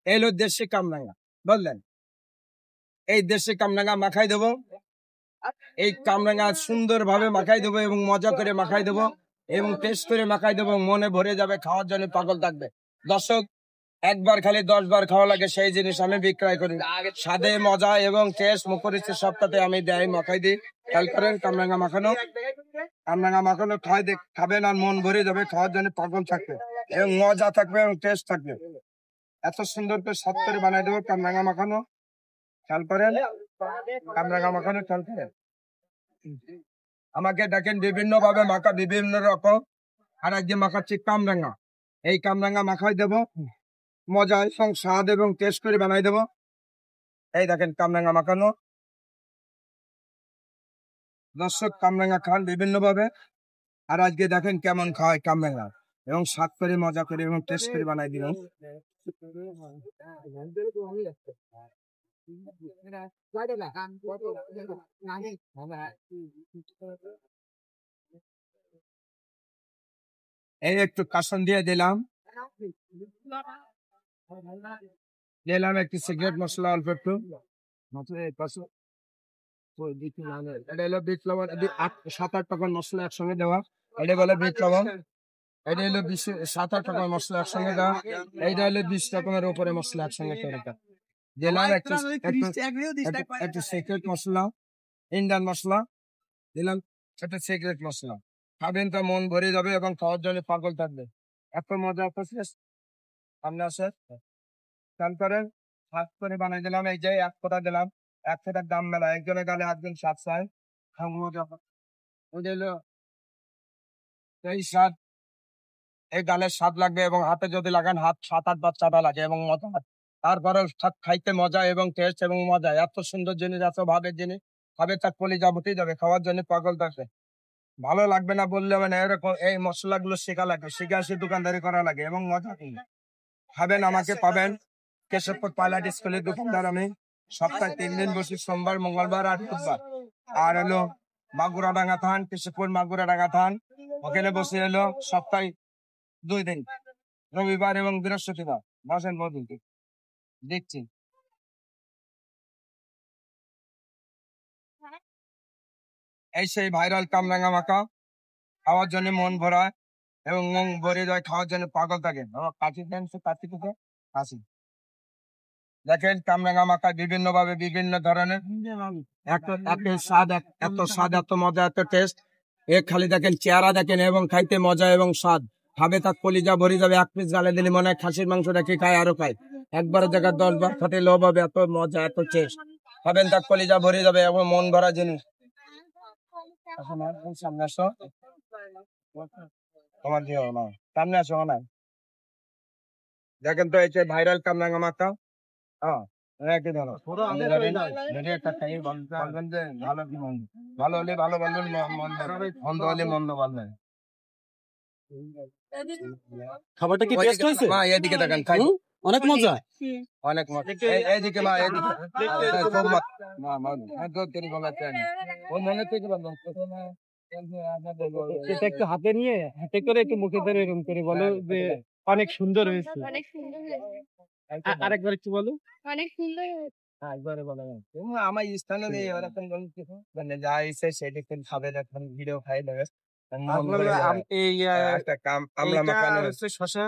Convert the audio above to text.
এলো দেশি কামরাঙা, বুঝলেন? এই দেশি কামরাঙা মাখাই দেবো। এই কামরাঙা সুন্দর ভাবে মাখাই দেবো এবং মজা করে মাখাই দেবো এবং টেস্ট করে মাখাই দেবো। মনে ভরে যাবে, খাওয়ার জন্য পাগল থাকবে। দর্শক, একবার খালি 10 বার খাওয়া লাগে সেই জিনিস আমি বিক্রয় করি। স্বাদে মজা এবং টেস্ট মুখরিচ্ছে সবটাতে আমি দেয় মাখাই দিই। খেয়াল করেন, কামরাঙা মাখানো খাবেন আর মন ভরে যাবে, খাওয়ার জন্য পাগল থাকবে এবং মজা থাকবে এবং টেস্ট থাকবে। এত সুন্দর করে স্বাদ করে বানাই দেবো কামরাঙা মাখানো। খেয়াল করেন, কামরাঙা মাখানো খেয়াল করেন। আমাকে দেখেন বিভিন্ন ভাবে মাখা, বিভিন্ন রকম। আর আজকে মাখাচ্ছি কামরাঙা। এই কামরাঙা মাখাই দেবো মজা এবং স্বাদ এবং টেস্ট করে বানাই দেবো। এই দেখেন কামরাঙা মাখানো। দর্শক, কামরাঙা খান বিভিন্ন ভাবে। আর আজকে দেখেন কেমন খাওয়ায় কামরাঙা এবং স্বাদ করে মজা করে এবং টেস্ট করে বানাই দিলাম। এই একটু কাসন দিয়ে দিলাম একটু সিগারেট মশলা অল্প একটু। এটা হলো বিট লবণ, 7-8 টাকার মশলা একসঙ্গে দেওয়া, এটা বলে বিট লবণ। এটা হলো 7-8 টাকার মশলা একসঙ্গে দেওয়া। এইটা হলো 20 রকমের উপরে মশলা একসঙ্গে তৈরি করা। দিলাম একটু সিক্রেট মশলা, ইন্ডিয়ান মশলা দিলাম, একটা সিক্রেট মশলা। খাবেন তো মন ভরে যাবে এবং খাওয়ার জন্য পাগল থাকবে। এত মজা, এত শেষ সামনে আসে। খেয়াল করেন, হাত করে বানাই দিলাম। এই যে 1 ফোঁটা দিলাম, 1 ফোঁটার দাম মেলা। একজনের গালে একজন স্বাদ চায়। এই স্বাদ, এই গালের স্বাদ লাগবে এবং হাতে যদি লাগান হাত 7-8 বার চাটা লাগে এবং মজা। তারপরে খাইতে মজা এবং টেস্ট এবং মজা। এত সুন্দর জিনিস, এত ভাবের জিনিস, খাবে তার কলিজা উঠে যাবে, খাওয়ার জন্য পাগল থাকবে। ভালো লাগবে না বললে মানে এরকম এই মশলাগুলো শেখা লাগে, শিখে আসে দোকানদারি করা লাগে এবং মজা খাবেন। আমাকে পাবেন কেশবপুর পাইলট স্কুলের দোকানদার আমি। সপ্তাহে 3 দিন বসি, সোমবার, মঙ্গলবার আর বুধবার। আর হলো মাগুরাডাঙ্গা থান, কেশবপুর মাগুরাডাঙ্গা থান, ওখানে বসে এলো সপ্তাহে 2 দিন, রবিবার এবং বৃহস্পতিবার। বসেন বলুন, দেখছি। এই সেই ভাইরাল কামরাঙা মাখা, খাওয়ার জন্য মন ভরা এবং মন ভরে যায়, খাওয়ার জন্য পাগল থাকে। কাশি দেন, সে কাশি থেকে কাশি। দেখেন কামরাঙা মাখা বিভিন্ন ভাবে বিভিন্ন ধরনের, এত স্বাদ, এত স্বাদ, এত মজা, এত টেস্ট। খালি দেখেন চেহারা দেখেন এবং খাইতে মজা এবং স্বাদ। খাবে তার কলিজা ভরে যাবে। 1 পিস গালে দিলে মনে হয় খাসির মাংস রেখে খায়, আরো খায়। একবারের জায়গায় 10 বার খাতে লোভ হবে, এত মজা, এত টেস্ট। খাবেন তার কলিজা ভরে যাবে এবং মন ভরা জিনিস। সামনে আসো, তোমার দিও না, সামনে আসো না। দেখেন তো এই যে ভাইরাল কামরাঙা মাখা। হ্যাঁ, ভালো হলে ভালো বলবেন, মন্দ হলে মন্দ বলবেন। খাবারটা কি টেস্ট হয়েছে? মা এদিকে দেখেন, খাই অনেক মজা, অনেক মজা। এইদিকে মা, এদিকে এটা একটু হাতে নিয়ে হাতে করে একটু মুখে ধরে এরকম করে বলো যে অনেক সুন্দর হয়েছে। অনেক সুন্দর হয়েছে। আরেকবার একটু বলো। অনেক সুন্দর হয়েছে। একবারে বলা যায় আমার স্থানে নেই, ওরকম মানে যা ইচ্ছে সেটা খাবে, এখন ভিডিও খাই দেবে। এই একটা কামলা মাখানো শশা